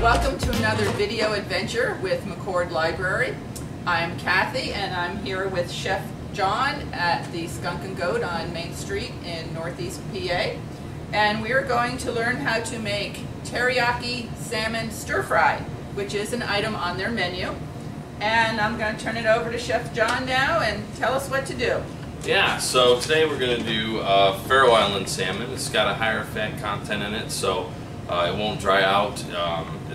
welcome to another video adventure with McCord Library. I'm Kathy and I'm here with Chef John at the Skunk and Goat on Main Street in Northeast PA. And we are going to learn how to make teriyaki salmon stir fry, which is an item on their menu. And I'm going to turn it over to Chef John now and tell us what to do. Yeah, so today we're going to do Faroe Island salmon. It's got a higher fat content in it, so it won't dry out.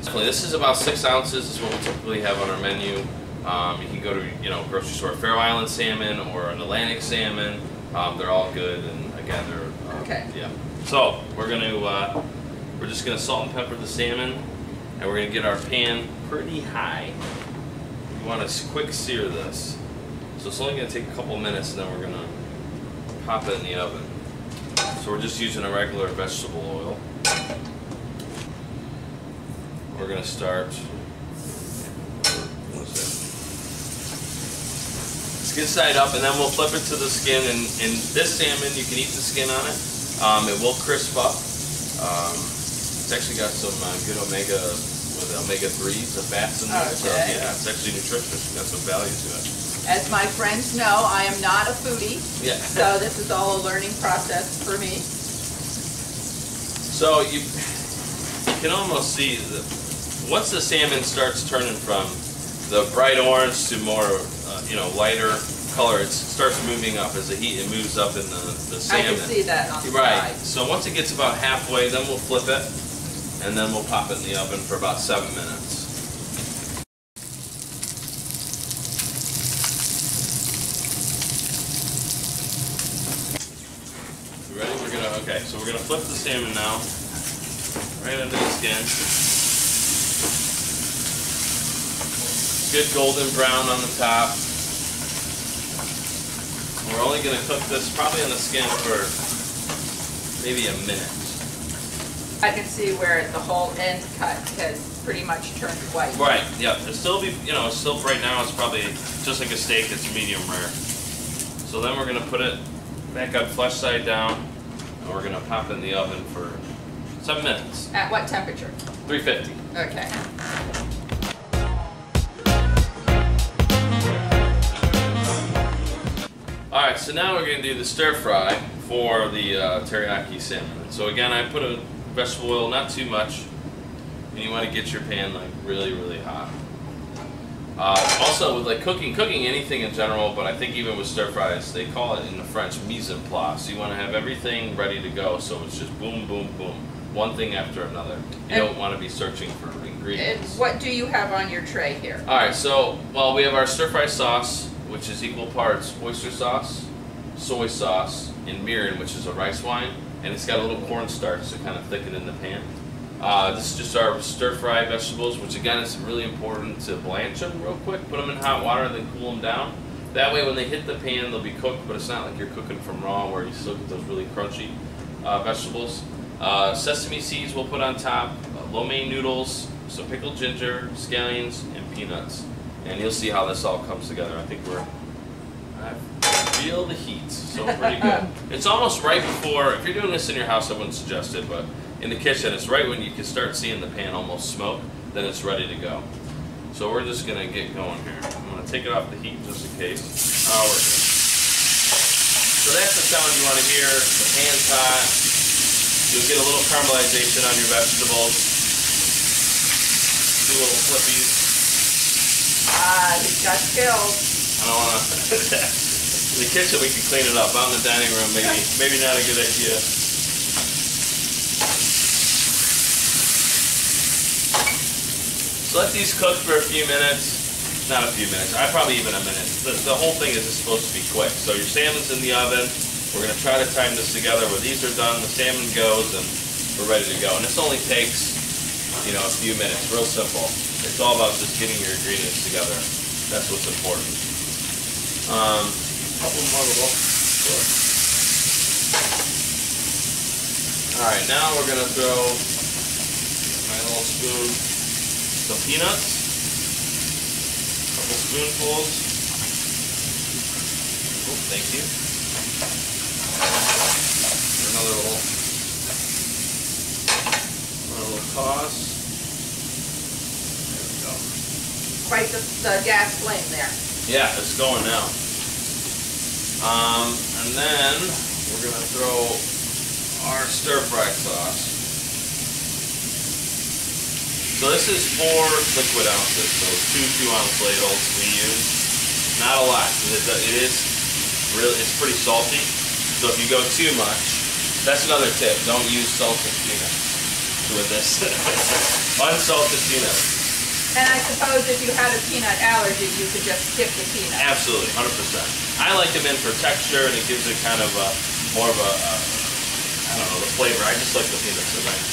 This is about 6 ounces. This is what we typically have on our menu. You can go to grocery store, Faroe Island salmon or an Atlantic salmon. They're all good, and again, they're okay. Yeah. So we're just gonna salt and pepper the salmon, and we're gonna get our pan pretty high. You want to quick sear this, so it's only gonna take a couple minutes, and then we're gonna pop it in the oven. So we're just using a regular vegetable oil. We're gonna start. Skin side up, and then we'll flip it to the skin. And this salmon, you can eat the skin on it. It will crisp up. It's actually got some good omega-3s, the fats in there. Okay. So yeah, it's actually nutritious. It's got some value to it. As my friends know, I am not a foodie, Yeah. so this is all a learning process for me. So you can almost see that once the salmon starts turning from the bright orange to more lighter color, it starts moving up as the heat moves up in the salmon. I can see that on the Right. side. So once it gets about halfway, then we'll flip it, and then we'll pop it in the oven for about 7 minutes. You ready? So we're gonna flip the salmon now, right under the skin. Good golden brown on the top. We're only going to cook this probably on the skin for maybe a minute. I can see where the whole end cut has pretty much turned white. Right, yeah. It'll still be, still right now it's probably just like a steak, it's medium rare. So then we're going to put it back up flesh side down, and we're going to pop it in the oven for 7 minutes. At what temperature? 350. Okay. Alright, so now we're going to do the stir fry for the teriyaki salmon. So again, I put a vegetable oil, not too much, and you want to get your pan like really, really hot. Also with like cooking anything in general, but I think even with stir fries, they call it in the French mise en place. So you want to have everything ready to go, so it's just boom, boom, boom, one thing after another. You don't want to be searching for ingredients. And what do you have on your tray here? Alright, so we have our stir fry sauce, which is equal parts oyster sauce, soy sauce, and mirin, which is a rice wine, and it's got a little cornstarch to kind of thicken in the pan. This is just our stir fry vegetables, which again is really important to blanch them real quick. Put them in hot water and then cool them down. That way when they hit the pan, they'll be cooked, but it's not like you're cooking from raw where you still get those really crunchy vegetables. Sesame seeds we'll put on top, lo mein noodles, some pickled ginger, scallions, and peanuts. And you'll see how this all comes together. I think I feel the heat, so pretty good. It's almost right before, if you're doing this in your house, I wouldn't suggest it, but in the kitchen, it's right when you can start seeing the pan almost smoke, then it's ready to go. So we're just gonna get going here. I'm gonna take it off the heat just in case. Oh, we're good. So that's the sound you wanna hear. The pan's hot. You'll get a little caramelization on your vegetables. Do little flippies. Ah, he's got skills. I don't want to. In the kitchen, we can clean it up. Out in the dining room, maybe not a good idea. So let these cook for a few minutes. Not a few minutes. Probably even a minute. The whole thing is supposed to be quick. So your salmon's in the oven. We're going to try to time this together where these are done, the salmon goes, and we're ready to go. And this only takes, a few minutes. Real simple. It's all about just getting your ingredients together. That's what's important. Couple more little. Sure. All right, now we're gonna throw my little spoon some peanuts. Couple spoonfuls. Oh, thank you. Another little toss. the gas flame there. Yeah, it's going now. And then we're gonna throw our stir fry sauce. So this is 4 liquid ounces, so 2 2-ounce ladles we use. Not a lot, it's pretty salty. So if you go too much, that's another tip. Don't use salted peanuts with this. Unsalted peanuts. And I suppose if you had a peanut allergy, you could just skip the peanuts. Absolutely, 100%. I like them in for texture, and it gives it kind of more of a, I don't know, the flavor. I just like the peanuts in there.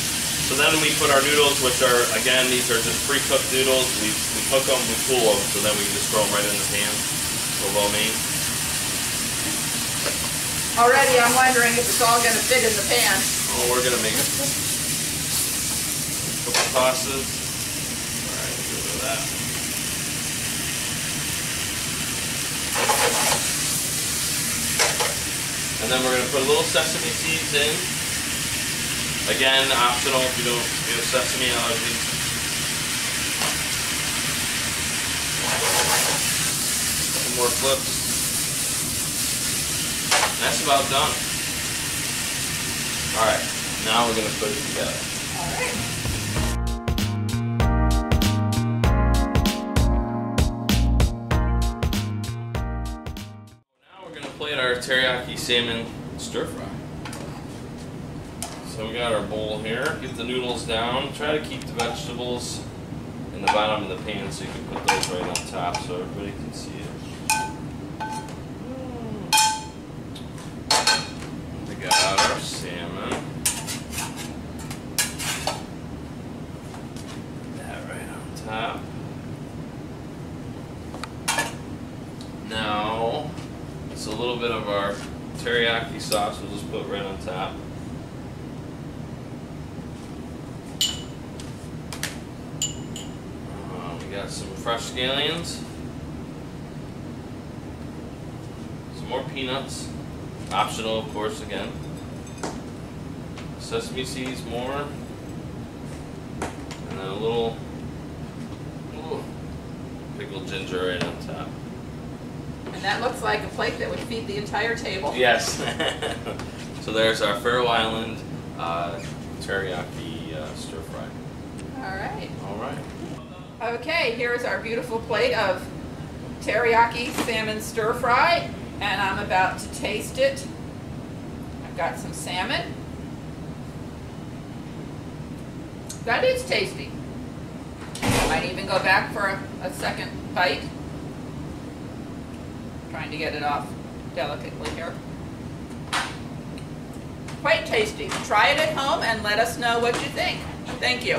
So then we put our noodles, which are, again, these are just pre-cooked noodles. We cook them, we cool them, so then we can just throw them right in the pan for lo mein. Already I'm wondering if it's all going to fit in the pan. Oh, we're going to make a couple tosses. That. And then we're going to put a little sesame seeds in. Again, optional if you have sesame allergies. Some more flips. And that's about done. Alright, now we're going to put it together. Alright. Our teriyaki salmon stir fry. So we got our bowl here. Get the noodles down. Try to keep the vegetables in the bottom of the pan so you can put those right on top so everybody can see it. We got our salmon. Put that right on top. Now, it's a little bit of our teriyaki sauce we'll just put right on top. We got some fresh scallions. Some more peanuts. Optional, of course, again. Sesame seeds more. And then a little pickled ginger right on top. And that looks like a plate that would feed the entire table. Yes. So there's our Faroe Island teriyaki stir fry. All right. All right. Okay, here's our beautiful plate of teriyaki salmon stir fry, and I'm about to taste it. I've got some salmon. That is tasty. Might even go back for a second bite. Trying to get it off delicately here. Quite tasty. Try it at home and let us know what you think. Thank you.